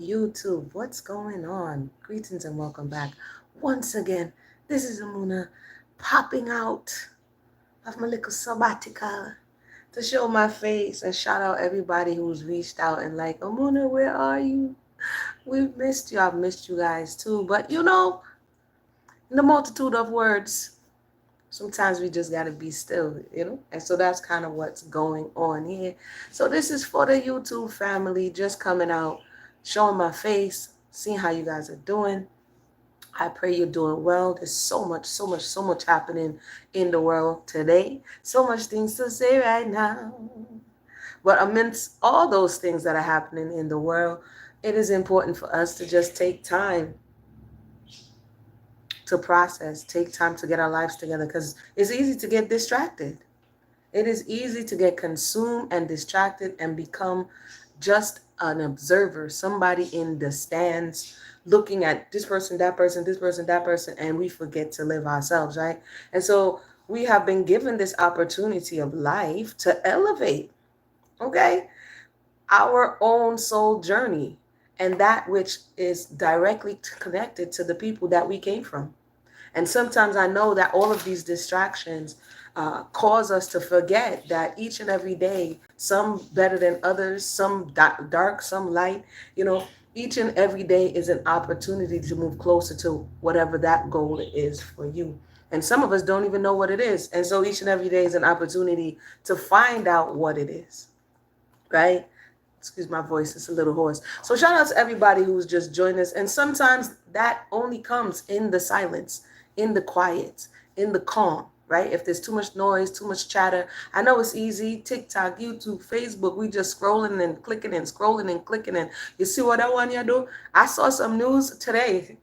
YouTube, what's going on? Greetings and welcome back. Once again, this is Amuna popping out of my little sabbatical to show my face and shout out everybody who's reached out and like, Amuna, where are you? We've missed you. I've missed you guys too. But in the multitude of words, sometimes we just got to be still. And so that's kind of what's going on here. So this is for the YouTube family, just coming out, showing my face, seeing how you guys are doing. I pray you're doing well. There's so much, so much, so much happening in the world today. So much things to say right now. But amidst all those things that are happening in the world, it is important for us to just take time to process, take time to get our lives together, because it's easy to get distracted. It is easy to get consumed and distracted and become just an observer, somebody in the stands looking at this person, that person, this person, that person, and we forget to live ourselves, right? And so we have been given this opportunity of life to elevate, okay, our own soul journey and that which is directly connected to the people that we came from. And sometimes I know that all of these distractions cause us to forget that each and every day, some better than others, some dark, some light, each and every day is an opportunity to move closer to whatever that goal is for you. And some of us don't even know what it is. And so each and every day is an opportunity to find out what it is, right? Excuse my voice, it's a little hoarse. So shout out to everybody who's just joined us. And sometimes that only comes in the silence, in the quiet, in the calm, right? If there's too much noise, too much chatter, I know it's easy. TikTok, YouTube, Facebook, we just scrolling and clicking and scrolling and clicking. And you see what I want you to do? I saw some news today.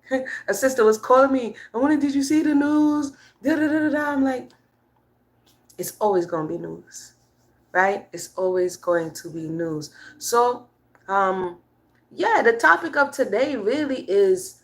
A sister was calling me, I wanted, did you see the news? I'm like, it's always going to be news, right? It's always going to be news. So, yeah, the topic of today really is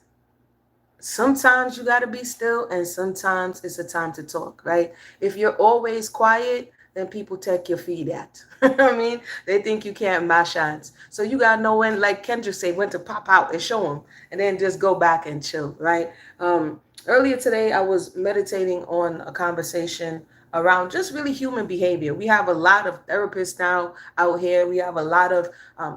sometimes you got to be still and sometimes it's a time to talk, right? If you're always quiet, then people take your feed at. I mean, they think you can't mash hands. So you got to know when, like Kendrick say, when to pop out and show them and then just go back and chill, right? Earlier today, I was meditating on a conversation around just really human behavior. We have a lot of therapists now out here. We have a lot of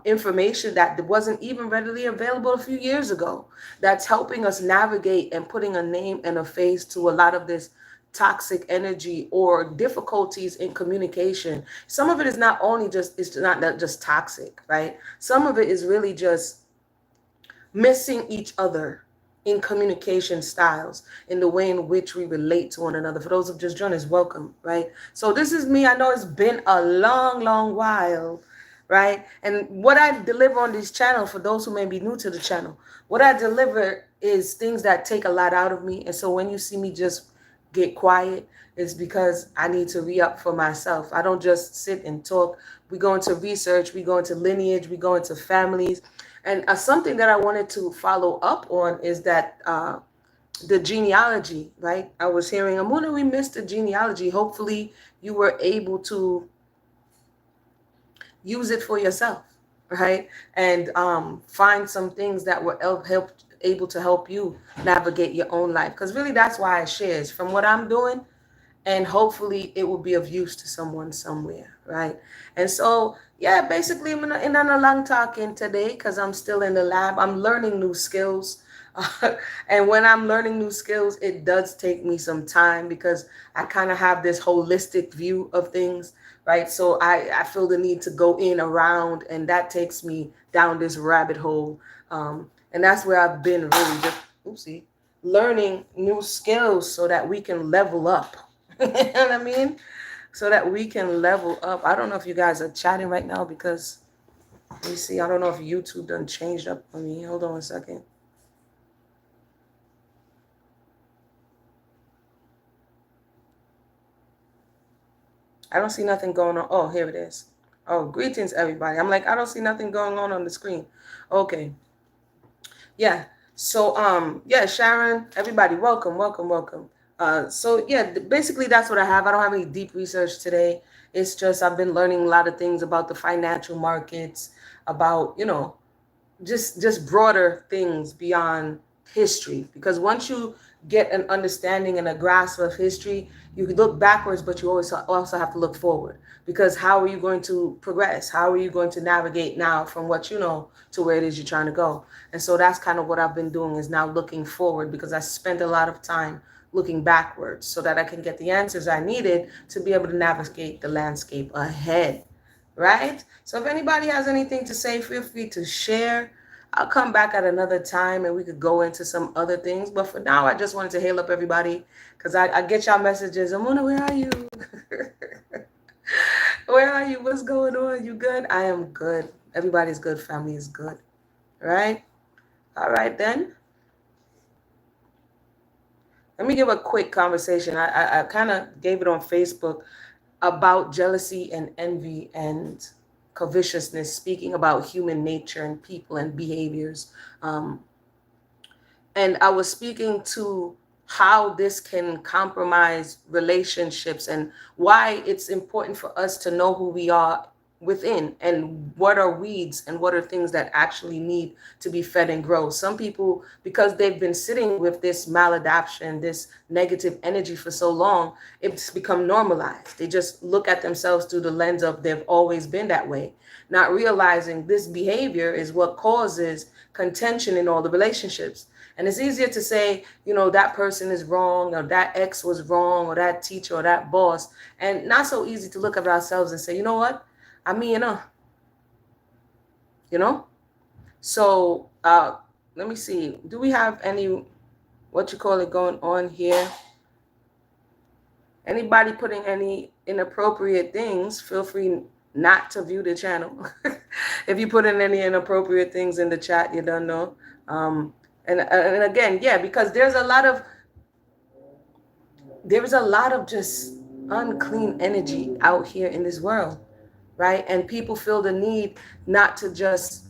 information that wasn't even readily available a few years ago that's helping us navigate and putting a name and a face to a lot of this toxic energy or difficulties in communication. Some of it is not only just, it's not just toxic, right? Some of it is really just missing each other in communication styles, in the way in which we relate to one another. For those who just joined us, welcome, right? So this is me. I know it's been a long, long while, right? And what I deliver on this channel, for those who may be new to the channel, what I deliver is things that take a lot out of me. And so when you see me just get quiet, it's because I need to re-up for myself. I don't just sit and talk. We go into research, we go into lineage, we go into families. And something that I wanted to follow up on is that the genealogy, right? I was hearing, Amuna, we missed the genealogy. Hopefully you were able to use it for yourself, right? And find some things that were able to help you navigate your own life. Because really that's why I share is from what I'm doing, and hopefully it will be of use to someone somewhere, right? And so, yeah, basically I'm in a long talking today because I'm still in the lab. I'm learning new skills. And when I'm learning new skills, it does take me some time because I kind of have this holistic view of things, right? So I feel the need to go in around, and that takes me down this rabbit hole. And that's where I've been really just, learning new skills so that we can level up. You know what I mean? So that we can level up. I don't know if you guys are chatting right now because, let me see, I don't know if YouTube done changed up for me. Hold on a second. I don't see nothing going on. Oh, here it is. Oh, greetings, everybody. I'm like, I don't see nothing going on the screen. Okay. Yeah. So, yeah, Sharon, everybody, welcome, welcome, welcome. So yeah, basically that's what I have. I don't have any deep research today. It's just I've been learning a lot of things about the financial markets, about, just broader things beyond history, because once you get an understanding and a grasp of history, you can look backwards, but you always also have to look forward, because how are you going to progress? How are you going to navigate now from what you know to where it is you're trying to go? And so that's kind of what I've been doing, is now looking forward, because I spent a lot of time looking backwards so that I can get the answers I needed to be able to navigate the landscape ahead, right? So if anybody has anything to say, feel free to share. I'll come back at another time and we could go into some other things. But for now, I just wanted to hail up everybody, because I get y'all messages. Amuna, where are you? Where are you? What's going on? You good? I am good. Everybody's good. Family is good. Right? All right, then. Let me give a quick conversation. I kind of gave it on Facebook about jealousy and envy and covetousness, speaking about human nature and people and behaviors. And I was speaking to how this can compromise relationships and why it's important for us to know who we are within, and what are weeds and what are things that actually need to be fed and grow. Some people, because they've been sitting with this maladaption, this negative energy for so long, it's become normalized. They just look at themselves through the lens of they've always been that way, not realizing this behavior is what causes contention in all the relationships. And it's easier to say, you know, that person is wrong, or that ex was wrong, or that teacher or that boss, and not so easy to look at ourselves and say, you know what? I mean, you know? So let me see. Do we have any, what you call it, going on here? Anybody putting any inappropriate things, feel free not to view the channel. If you put in any inappropriate things in the chat, you don't know. And again, yeah, because there is a lot of just unclean energy out here in this world, right? And people feel the need not to just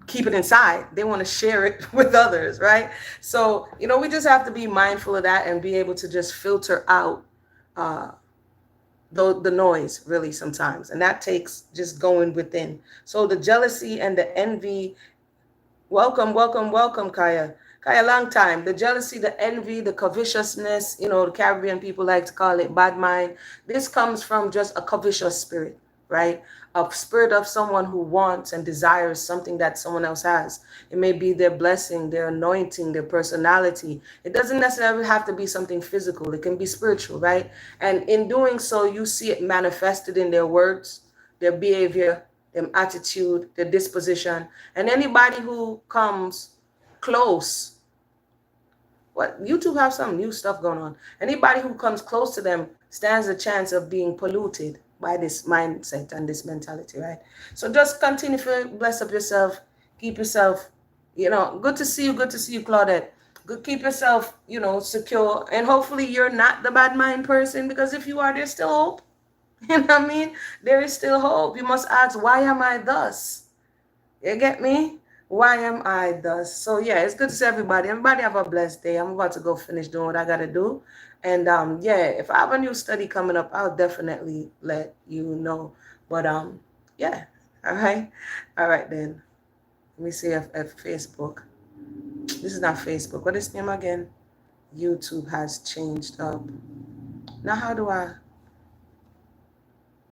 keep it inside. They want to share it with others, right? So, you know, we just have to be mindful of that and be able to just filter out the noise, really, sometimes. And that takes just going within. So the jealousy and the envy. Welcome, welcome, welcome, Kaya. Kaya, long time. The jealousy, the envy, the covetousness, you know, the Caribbean people like to call it bad mind. This comes from just a covetous spirit, right? A spirit of someone who wants and desires something that someone else has. It may be their blessing, their anointing, their personality. It doesn't necessarily have to be something physical. It can be spiritual, right? And in doing so, you see it manifested in their words, their behavior, their attitude, their disposition. And anybody who comes close, what, YouTube have some new stuff going on. Anybody who comes close to them stands a chance of being polluted by this mindset and this mentality, right? So just continue to bless up yourself, keep yourself, you know, good to see you, Claudette. Good, keep yourself, you know, secure, and hopefully you're not the bad mind person, because if you are, there's still hope. You know what I mean? There is still hope. You must ask, why am I thus? You get me? Why am I thus? So yeah, it's good to see everybody. Everybody have a blessed day. I'm about to go finish doing what I got to do. And yeah, if I have a new study coming up, I'll definitely let you know. But yeah, all right. All right then. Let me see if Facebook. This is not Facebook. What is the name again? YouTube has changed up. Now how do I...